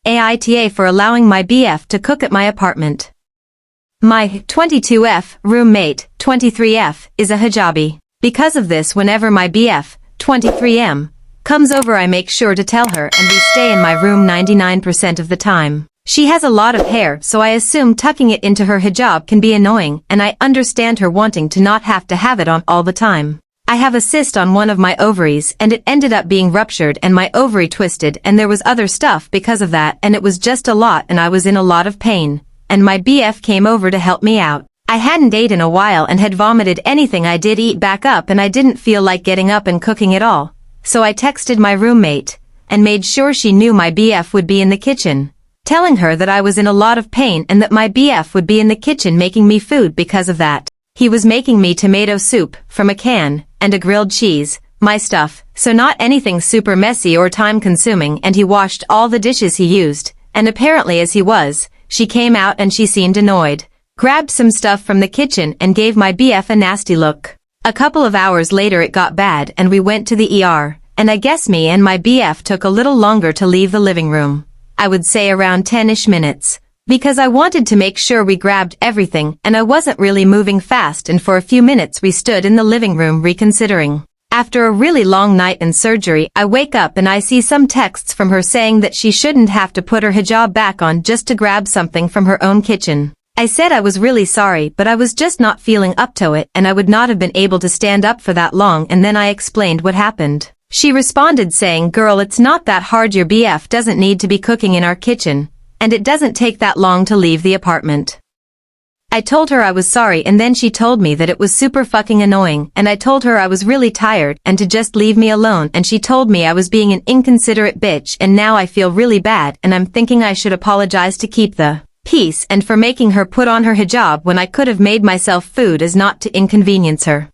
AITA for allowing my BF to cook at my apartment. My 22F roommate, 23F, is a hijabi. Because of this, whenever my BF, 23M, comes over, I make sure to tell her, and we stay in my room 99% of the time. She has a lot of hair, so I assume tucking it into her hijab can be annoying, and I understand her wanting to not have to have it on all the time. I have a cyst on one of my ovaries, and it ended up being ruptured and my ovary twisted, and there was other stuff because of that, and it was just a lot, and I was in a lot of pain. And my BF came over to help me out. I hadn't ate in a while and had vomited anything I did eat back up, and I didn't feel like getting up and cooking at all. So I texted my roommate and made sure she knew my BF would be in the kitchen, telling her that I was in a lot of pain and that my BF would be in the kitchen making me food because of that. He was making me tomato soup from a can and a grilled cheese, my stuff, so not anything super messy or time-consuming, and he washed all the dishes he used, and apparently as he was, she came out and she seemed annoyed, grabbed some stuff from the kitchen and gave my BF a nasty look. A couple of hours later it got bad and we went to the ER, and I guess me and my BF took a little longer to leave the living room. I would say around 10-ish minutes. Because I wanted to make sure we grabbed everything and I wasn't really moving fast, and for a few minutes we stood in the living room reconsidering. After a really long night and surgery, I wake up and I see some texts from her saying that she shouldn't have to put her hijab back on just to grab something from her own kitchen. I said I was really sorry, but I was just not feeling up to it and I would not have been able to stand up for that long, and then I explained what happened. She responded saying, "Girl, it's not that hard, your BF doesn't need to be cooking in our kitchen, and it doesn't take that long to leave the apartment." I told her I was sorry, and then she told me that it was super fucking annoying, and I told her I was really tired and to just leave me alone, and she told me I was being an inconsiderate bitch, and now I feel really bad and I'm thinking I should apologize to keep the peace and for making her put on her hijab when I could have made myself food as not to inconvenience her.